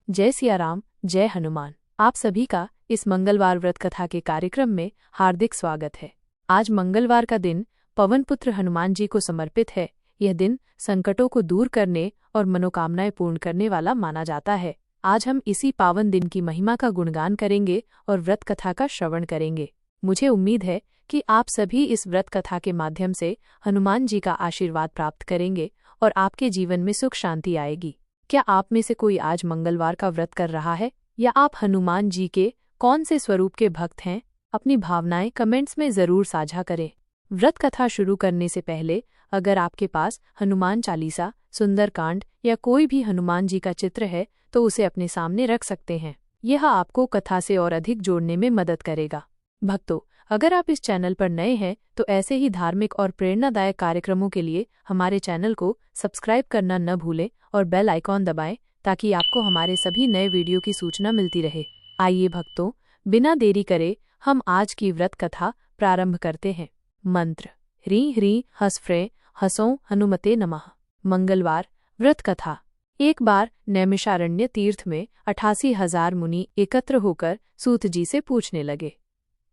जय सिया राम, जय हनुमान। आप सभी का इस मंगलवार व्रत कथा के कार्यक्रम में हार्दिक स्वागत है। आज मंगलवार का दिन पवन पुत्र हनुमान जी को समर्पित है। यह दिन संकटों को दूर करने और मनोकामनाएं पूर्ण करने वाला माना जाता है। आज हम इसी पावन दिन की महिमा का गुणगान करेंगे और व्रत कथा का श्रवण करेंगे। मुझे उम्मीद है कि आप सभी इस व्रत कथा के माध्यम से हनुमान जी का आशीर्वाद प्राप्त करेंगे और आपके जीवन में सुख शांति आएगी। क्या आप में से कोई आज मंगलवार का व्रत कर रहा है या आप हनुमान जी के कौन से स्वरूप के भक्त हैं? अपनी भावनाएं कमेंट्स में जरूर साझा करें। व्रत कथा शुरू करने से पहले अगर आपके पास हनुमान चालीसा, सुंदरकांड या कोई भी हनुमान जी का चित्र है तो उसे अपने सामने रख सकते हैं। यह आपको कथा से और अधिक जोड़ने में मदद करेगा। भक्तों, अगर आप इस चैनल पर नए हैं तो ऐसे ही धार्मिक और प्रेरणादायक कार्यक्रमों के लिए हमारे चैनल को सब्सक्राइब करना न भूलें और बेल आइकॉन दबाएं ताकि आपको हमारे सभी नए वीडियो की सूचना मिलती रहे। आइए भक्तों, बिना देरी करे हम आज की व्रत कथा प्रारंभ करते हैं। मंत्र ह्रीं ह्रीं हस्फ्रे हसों हनुमते नमः। मंगलवार व्रत कथा। एक बार नैमिषारण्य तीर्थ में 88,000 मुनि एकत्र होकर सूत जी से पूछने लगे,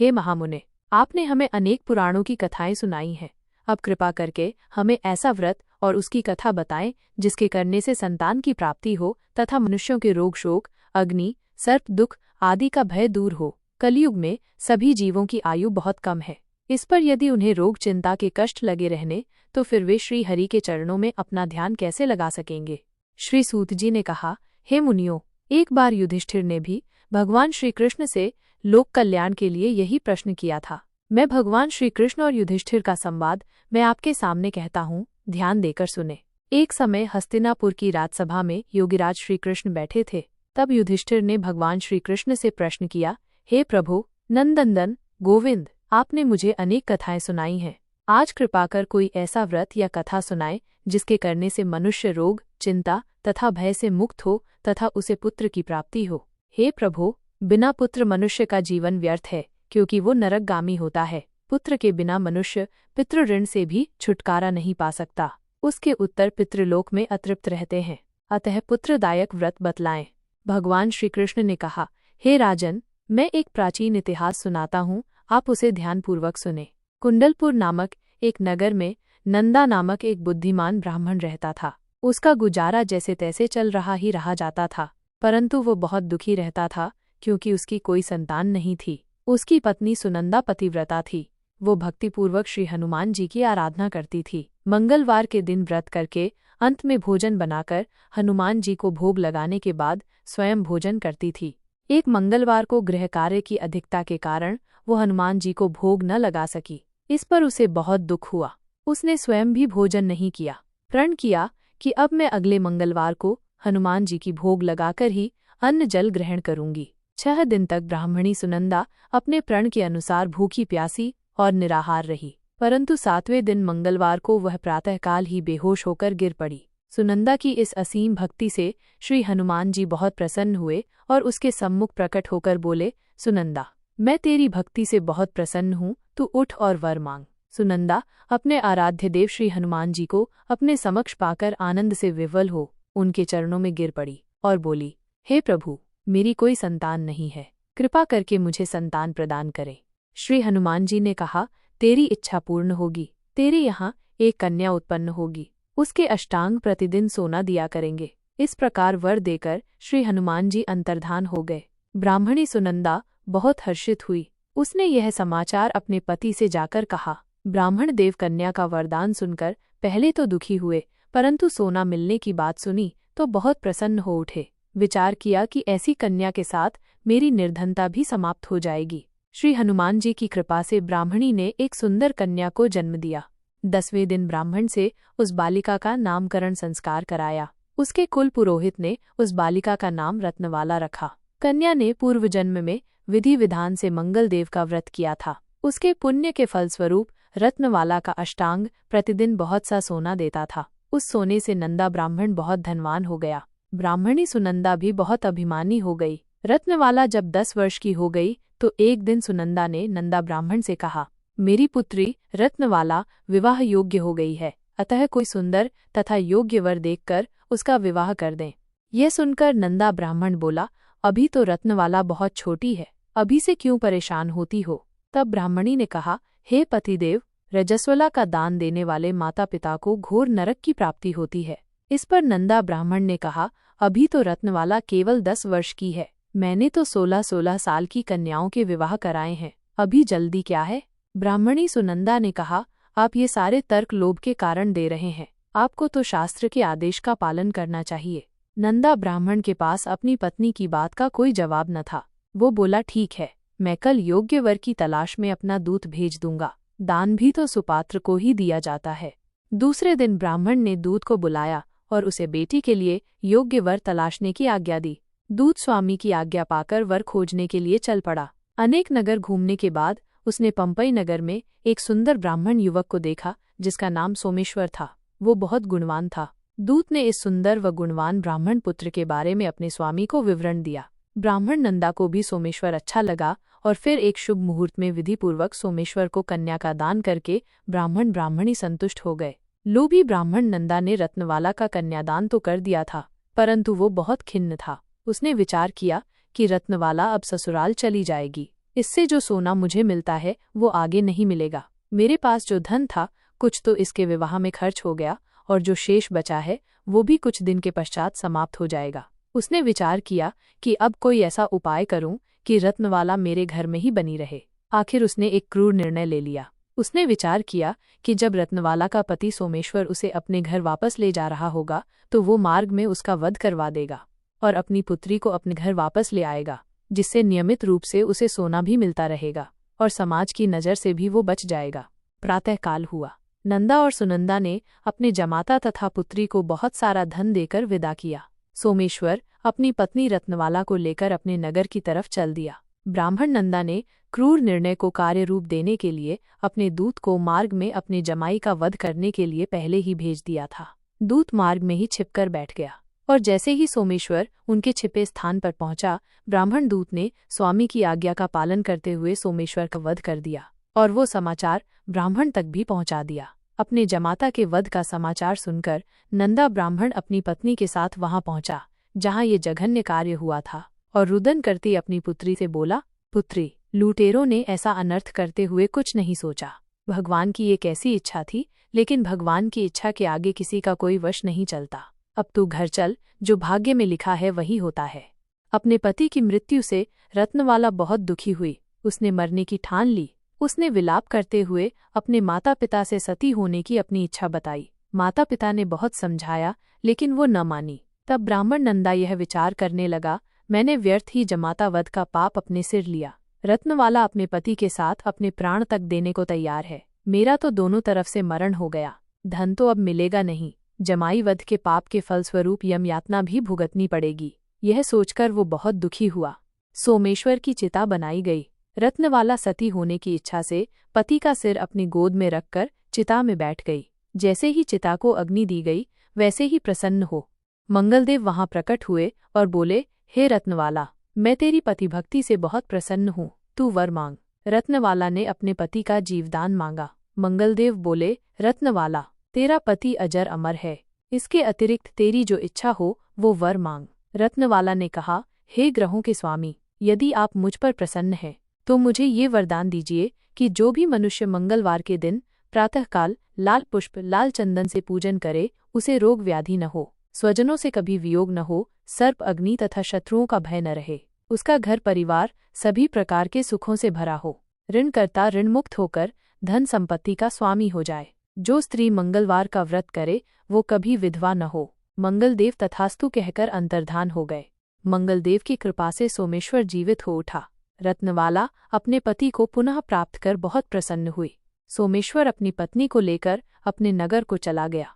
हे महामुने, आपने हमें अनेक पुराणों की कथाएं सुनाई हैं। अब कृपा करके हमें ऐसा व्रत और उसकी कथा बताएं जिसके करने से संतान की प्राप्ति हो तथा मनुष्यों के रोग शोक, अग्नि, सर्प दुख आदि का भय दूर हो। कलयुग में सभी जीवों की आयु बहुत कम है। इस पर यदि उन्हें रोग चिंता के कष्ट लगे रहने तो फिर वे श्री हरि के चरणों में अपना ध्यान कैसे लगा सकेंगे। श्री सूत जी ने कहा, हे मुनियों, एक बार युधिष्ठिर ने भी भगवान श्री कृष्ण से लोक कल्याण के लिए यही प्रश्न किया था। मैं भगवान श्री कृष्ण और युधिष्ठिर का संवाद मैं आपके सामने कहता हूँ, ध्यान देकर सुने। एक समय हस्तिनापुर की राजसभा में योगीराज श्री कृष्ण बैठे थे। तब युधिष्ठिर ने भगवान श्री कृष्ण से प्रश्न किया, हे प्रभु नंदनंदन गोविंद, आपने मुझे अनेक कथाएं सुनाई हैं। आज कृपा कर कोई ऐसा व्रत या कथा सुनाए जिसके करने से मनुष्य रोग, चिंता तथा भय से मुक्त हो तथा उसे पुत्र की प्राप्ति हो। हे प्रभु, बिना पुत्र मनुष्य का जीवन व्यर्थ है, क्योंकि वो नरकगामी होता है। पुत्र के बिना मनुष्य पितृ ऋण से भी छुटकारा नहीं पा सकता। उसके उत्तर पितृलोक में अतृप्त रहते हैं। अतः पुत्रदायक व्रत बतलाएं। भगवान श्री कृष्ण ने कहा, हे राजन, मैं एक प्राचीन इतिहास सुनाता हूँ, आप उसे ध्यानपूर्वक सुने। कुंडलपुर नामक एक नगर में नंदा नामक एक बुद्धिमान ब्राह्मण रहता था। उसका गुजारा जैसे तैसे चल रहा जाता था, परंतु वो बहुत दुखी रहता था क्योंकि उसकी कोई संतान नहीं थी। उसकी पत्नी सुनंदा पतिव्रता थी। वो भक्तिपूर्वक श्री हनुमान जी की आराधना करती थी। मंगलवार के दिन व्रत करके अंत में भोजन बनाकर हनुमान जी को भोग लगाने के बाद स्वयं भोजन करती थी। एक मंगलवार को गृह कार्य की अधिकता के कारण वो हनुमान जी को भोग न लगा सकी। इस पर उसे बहुत दुख हुआ। उसने स्वयं भी भोजन नहीं किया। प्रण किया कि अब मैं अगले मंगलवार को हनुमान जी की भोग लगाकर ही अन्न जल ग्रहण करूंगी। 6 दिन तक ब्राह्मणी सुनंदा अपने प्रण के अनुसार भूखी प्यासी और निराहार रही, परंतु 7वें दिन मंगलवार को वह प्रातःकाल ही बेहोश होकर गिर पड़ी। सुनंदा की इस असीम भक्ति से श्री हनुमान जी बहुत प्रसन्न हुए और उसके सम्मुख प्रकट होकर बोले, सुनंदा, मैं तेरी भक्ति से बहुत प्रसन्न हूँ, तू उठ और वर मांग। सुनंदा अपने आराध्य देव श्री हनुमान जी को अपने समक्ष पाकर आनंद से विवल हो उनके चरणों में गिर पड़ी और बोली, हे प्रभु, मेरी कोई संतान नहीं है, कृपा करके मुझे संतान प्रदान करें। श्री हनुमान जी ने कहा, तेरी इच्छा पूर्ण होगी। तेरे यहाँ एक कन्या उत्पन्न होगी। उसके अष्टांग प्रतिदिन सोना दिया करेंगे। इस प्रकार वर देकर श्री हनुमान जी अंतर्धान हो गए। ब्राह्मणी सुनंदा बहुत हर्षित हुई। उसने यह समाचार अपने पति से जाकर कहा। ब्राह्मण देव कन्या का वरदान सुनकर पहले तो दुखी हुए, परंतु सोना मिलने की बात सुनी तो बहुत प्रसन्न हो उठे। विचार किया कि ऐसी कन्या के साथ मेरी निर्धनता भी समाप्त हो जाएगी। श्री हनुमान जी की कृपा से ब्राह्मणी ने एक सुंदर कन्या को जन्म दिया। 10वें दिन ब्राह्मण से उस बालिका का नामकरण संस्कार कराया। उसके कुल पुरोहित ने उस बालिका का नाम रत्नवाला रखा। कन्या ने पूर्व जन्म में विधि विधान से मंगल देव का व्रत किया था। उसके पुण्य के फलस्वरूप रत्नवाला का अष्टांग प्रतिदिन बहुत सा सोना देता था। उस सोने से नंदा ब्राह्मण बहुत धनवान हो गया। ब्राह्मणी सुनंदा भी बहुत अभिमानी हो गई। रत्नवाला जब 10 वर्ष की हो गई तो एक दिन सुनंदा ने नंदा ब्राह्मण से कहा, मेरी पुत्री रत्नवाला विवाह योग्य हो गई है, अतः कोई सुंदर तथा योग्य वर देखकर उसका विवाह कर दें। यह सुनकर नंदा ब्राह्मण बोला, अभी तो रत्नवाला बहुत छोटी है, अभी से क्यों परेशान होती हो। तब ब्राह्मणी ने कहा, हे पतिदेव, रजस्वला का दान देने वाले माता पिता को घोर नरक की प्राप्ति होती है। इस पर नंदा ब्राह्मण ने कहा, अभी तो रत्नवाला केवल 10 वर्ष की है, मैंने तो 16-16 साल की कन्याओं के विवाह कराए हैं, अभी जल्दी क्या है। ब्राह्मणी सुनंदा ने कहा, आप ये सारे तर्क लोभ के कारण दे रहे हैं, आपको तो शास्त्र के आदेश का पालन करना चाहिए। नंदा ब्राह्मण के पास अपनी पत्नी की बात का कोई जवाब न था। वो बोला, ठीक है, मैं कल योग्य वर की तलाश में अपना दूत भेज दूंगा, दान भी तो सुपात्र को ही दिया जाता है। दूसरे दिन ब्राह्मण ने दूत को बुलाया और उसे बेटी के लिए योग्य वर तलाशने की आज्ञा दी। दूत स्वामी की आज्ञा पाकर वर खोजने के लिए चल पड़ा। अनेक नगर घूमने के बाद उसने पंपई नगर में एक सुंदर ब्राह्मण युवक को देखा जिसका नाम सोमेश्वर था। वो बहुत गुणवान था। दूत ने इस सुंदर व गुणवान ब्राह्मण पुत्र के बारे में अपने स्वामी को विवरण दिया। ब्राह्मण नंदा को भी सोमेश्वर अच्छा लगा और फिर एक शुभ मुहूर्त में विधिपूर्वक सोमेश्वर को कन्या का दान करके ब्राह्मण ब्राह्मणी संतुष्ट हो गए। लोभी ब्राह्मण नंदा ने रत्नवाला का कन्यादान तो कर दिया था, परंतु वो बहुत खिन्न था। उसने विचार किया कि रत्नवाला अब ससुराल चली जाएगी, इससे जो सोना मुझे मिलता है वो आगे नहीं मिलेगा। मेरे पास जो धन था कुछ तो इसके विवाह में खर्च हो गया और जो शेष बचा है वो भी कुछ दिन के पश्चात समाप्त हो जाएगा। उसने विचार किया कि अब कोई ऐसा उपाय करूं कि रत्नवाला मेरे घर में ही बनी रहे। आखिर उसने एक क्रूर निर्णय ले लिया। उसने विचार किया कि जब रत्नवाला का पति सोमेश्वर उसे अपने घर वापस ले जा रहा होगा तो वो मार्ग में उसका वध करवा देगा और अपनी पुत्री को अपने घर वापस ले आएगा, जिससे नियमित रूप से उसे सोना भी मिलता रहेगा और समाज की नज़र से भी वो बच जाएगा। प्रातःकाल हुआ। नंदा और सुनंदा ने अपने जमाता तथा पुत्री को बहुत सारा धन देकर विदा किया। सोमेश्वर अपनी पत्नी रत्नवाला को लेकर अपने नगर की तरफ चल दिया। ब्राह्मण नंदा ने क्रूर निर्णय को कार्य रूप देने के लिए अपने दूत को मार्ग में अपने जमाई का वध करने के लिए पहले ही भेज दिया था। दूत मार्ग में ही छिपकर बैठ गया और जैसे ही सोमेश्वर उनके छिपे स्थान पर पहुंचा, ब्राह्मण दूत ने स्वामी की आज्ञा का पालन करते हुए सोमेश्वर का वध कर दिया और वो समाचार ब्राह्मण तक भी पहुंचा दिया। अपने जमाता के वध का समाचार सुनकर नंदा ब्राह्मण अपनी पत्नी के साथ वहां पहुंचा जहां ये जघन्य कार्य हुआ था और रुदन करती अपनी पुत्री से बोला, पुत्री, लुटेरों ने ऐसा अनर्थ करते हुए कुछ नहीं सोचा। भगवान की एक ऐसी इच्छा थी, लेकिन भगवान की इच्छा के आगे किसी का कोई वश नहीं चलता। अब तू घर चल, जो भाग्य में लिखा है वही होता है। अपने पति की मृत्यु से रत्नवाला बहुत दुखी हुई। उसने मरने की ठान ली। उसने विलाप करते हुए अपने माता पिता से सती होने की अपनी इच्छा बताई। माता पिता ने बहुत समझाया, लेकिन वो न मानी। तब ब्राह्मण नंदा यह विचार करने लगा, मैंने व्यर्थ ही जमाता वध का पाप अपने सिर लिया। रत्नवाला अपने पति के साथ अपने प्राण तक देने को तैयार है। मेरा तो दोनों तरफ से मरण हो गया। धन तो अब मिलेगा नहीं। जमाई वध के पाप के फलस्वरूप यम यातना भी भुगतनी पड़ेगी। यह सोचकर वो बहुत दुखी हुआ। सोमेश्वर की चिता बनाई गई। रत्नवाला सती होने की इच्छा से पति का सिर अपनी गोद में रखकर चिता में बैठ गई। जैसे ही चिता को अग्नि दी गई, वैसे ही प्रसन्न हो मंगलदेव वहां प्रकट हुए और बोले, हे रत्नवाला, मैं तेरी पतिभक्ति से बहुत प्रसन्न हूँ, तू वर मांग। रत्नवाला ने अपने पति का जीवदान मांगा। मंगलदेव बोले, रत्नवाला, तेरा पति अजर अमर है, इसके अतिरिक्त तेरी जो इच्छा हो वो वर मांग। रत्नवाला ने कहा, हे ग्रहों के स्वामी, यदि आप मुझ पर प्रसन्न हैं तो मुझे ये वरदान दीजिए कि जो भी मनुष्य मंगलवार के दिन प्रातःकाल लाल पुष्प लाल चंदन से पूजन करे, उसे रोग व्याधि न हो, स्वजनों से कभी वियोग न हो, सर्प अग्नि तथा शत्रुओं का भय न रहे, उसका घर परिवार सभी प्रकार के सुखों से भरा हो, ऋणकर्ता ऋण मुक्त होकर धन संपत्ति का स्वामी हो जाए। जो स्त्री मंगलवार का व्रत करे वो कभी विधवा न हो। मंगलदेव तथास्तु कहकर अंतर्धान हो गए। मंगलदेव की कृपा से सोमेश्वर जीवित हो उठा। रत्नवाला अपने पति को पुनः प्राप्त कर बहुत प्रसन्न हुई। सोमेश्वर अपनी पत्नी को लेकर अपने नगर को चला गया।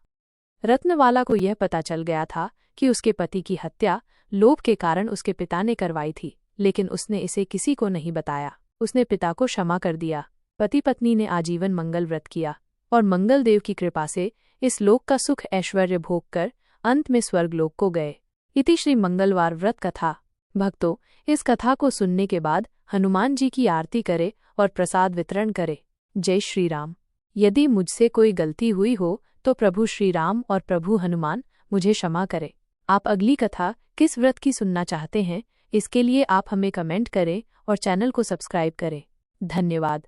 रत्नवाला को यह पता चल गया था कि उसके पति की हत्या लोभ के कारण उसके पिता ने करवाई थी, लेकिन उसने इसे किसी को नहीं बताया। उसने पिता को क्षमा कर दिया। पति पत्नी ने आजीवन मंगल व्रत किया और मंगलदेव की कृपा से इस लोक का सुख ऐश्वर्य भोग कर अंत में स्वर्गलोक को गए। इति श्री मंगलवार व्रत कथा। भक्तों, इस कथा को सुनने के बाद हनुमान जी की आरती करे और प्रसाद वितरण करे। जय श्री राम। यदि मुझसे कोई गलती हुई हो तो प्रभु श्री राम और प्रभु हनुमान मुझे क्षमा करे। आप अगली कथा किस व्रत की सुनना चाहते हैं, इसके लिए आप हमें कमेंट करें और चैनल को सब्सक्राइब करें। धन्यवाद।